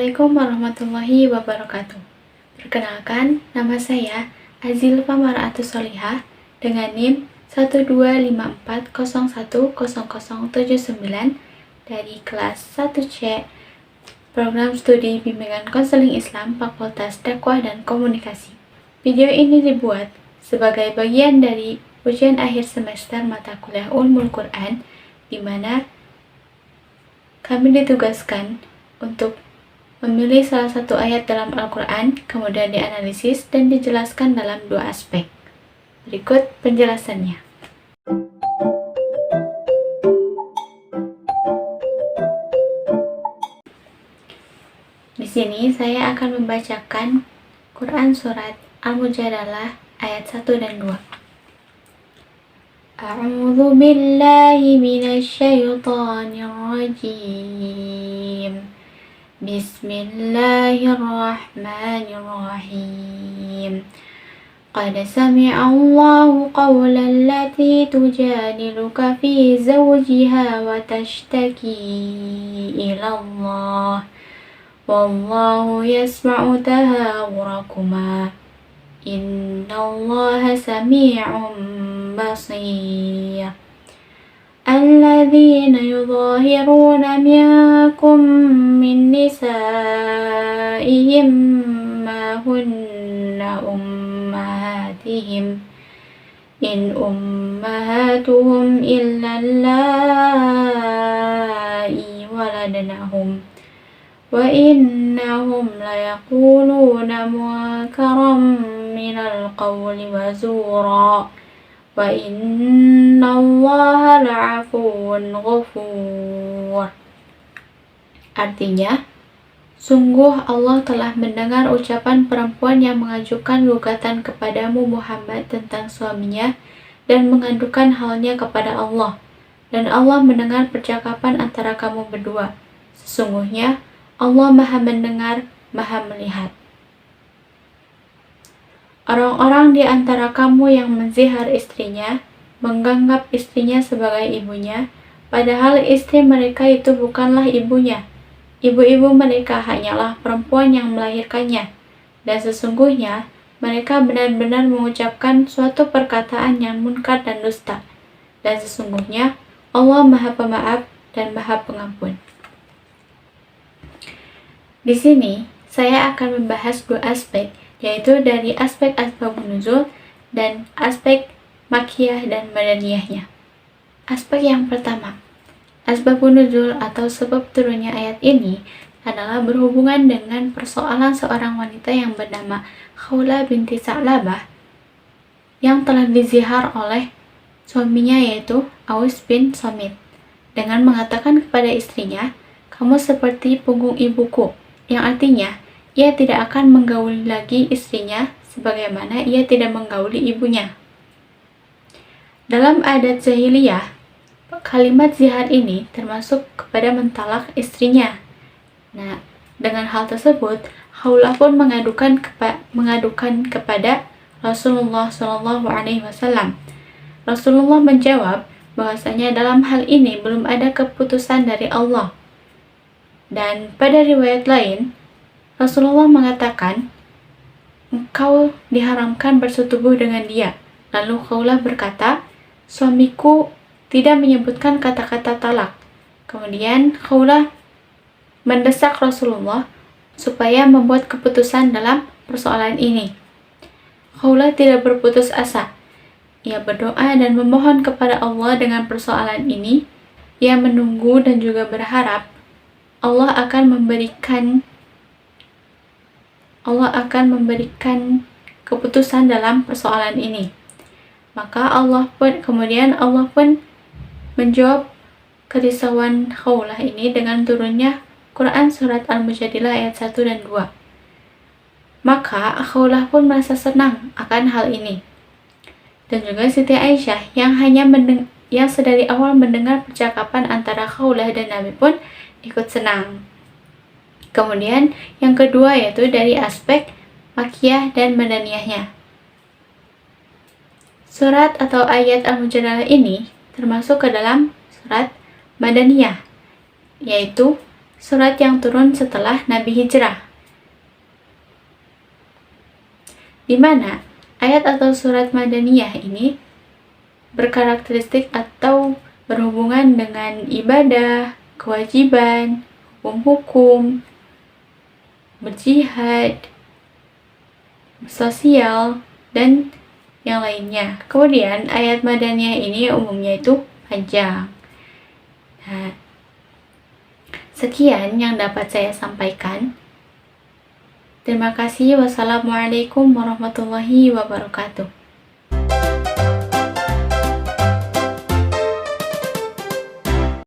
Assalamualaikum warahmatullahi wabarakatuh. Perkenalkan, nama saya Azilfa Mar'atus Solihah dengan NIM 12540100079 dari kelas 1C Program Studi Bimbingan Konseling Islam Fakultas Dakwah dan Komunikasi. Video ini dibuat sebagai bagian dari ujian akhir semester mata kuliah Ulumul Quran, di mana kami ditugaskan untuk memilih salah satu ayat dalam Al-Quran, kemudian dianalisis dan dijelaskan dalam dua aspek. Berikut penjelasannya. Di sini saya akan membacakan Quran Surat Al-Mujadalah ayat 1 dan 2. A'udzu billahi minasyaitonir rajim. Bismillahirrahmanirrahim. Qad sami'a Allahu qawla allati tujadiluka fi zawjiha wa tashtaki ila Allah. Wallahu yasma'u tahawurakuma. Innallaha sami'un basir. الذين يظاهرون منكم من نسائهم ما هن أمهاتهم إن أمهاتهم إلا اللائي ولدنهم وإنهم ليقولون منكرا من القول وزورا wa innallaha la'afuwun ghafur. Artinya, sungguh Allah telah mendengar ucapan perempuan yang mengajukan gugatan kepadamu Muhammad tentang suaminya dan mengadukan halnya kepada Allah. Dan Allah mendengar percakapan antara kamu berdua. Sesungguhnya Allah Maha mendengar, Maha melihat. Orang-orang di antara kamu yang menzihar istrinya, menganggap istrinya sebagai ibunya, padahal istri mereka itu bukanlah ibunya. Ibu-ibu mereka hanyalah perempuan yang melahirkannya, dan sesungguhnya mereka benar-benar mengucapkan suatu perkataan yang munkar dan dusta. Dan sesungguhnya Allah Maha Pemaaf dan Maha Pengampun. Di sini, saya akan membahas dua aspek, yaitu dari aspek asbabun nuzul dan aspek makiyah dan madaniyahnya. Aspek yang pertama, asbabun nuzul atau sebab turunnya ayat ini adalah berhubungan dengan persoalan seorang wanita yang bernama Khawlah binti Sa'labah yang telah dizihar oleh suaminya, yaitu Aus bin Samit, dengan mengatakan kepada istrinya, "Kamu seperti punggung ibuku," yang artinya ia tidak akan menggauli lagi istrinya sebagaimana ia tidak menggauli ibunya. Dalam adat jahiliyah, kalimat zihar ini termasuk kepada mentalak istrinya. Nah, dengan hal tersebut, Khawlah pun mengadukan kepada Rasulullah SAW. Rasulullah menjawab bahwasanya dalam hal ini belum ada keputusan dari Allah. Dan pada riwayat lain, Rasulullah mengatakan, "Engkau diharamkan bersetubuh dengan dia." Lalu Khawlah berkata, "Suamiku tidak menyebutkan kata-kata talak." Kemudian Khawlah mendesak Rasulullah supaya membuat keputusan dalam persoalan ini. Khawlah tidak berputus asa. Ia berdoa dan memohon kepada Allah dengan persoalan ini. Ia menunggu dan juga berharap Allah akan memberikan keputusan dalam persoalan ini. Maka Allah pun menjawab kerisauan Khawlah ini dengan turunnya Quran Surat Al-Mujadilah ayat 1 dan 2. Maka Khawlah pun merasa senang akan hal ini. Dan juga Siti Aisyah yang sedari awal mendengar percakapan antara Khawlah dan Nabi pun ikut senang. Kemudian yang kedua yaitu dari aspek makiyah dan madaniyahnya. Surat atau ayat Al-Mujadalah ini termasuk ke dalam surat madaniyah, yaitu surat yang turun setelah Nabi hijrah, di mana ayat atau surat Madaniyah ini berkarakteristik atau berhubungan dengan ibadah, kewajiban, hukum-hukum, berjihad, sosial, dan yang lainnya. Kemudian ayat Madaniyah ini umumnya itu panjang. Nah, sekian yang dapat saya sampaikan. Terima kasih. Wassalamualaikum warahmatullahi wabarakatuh.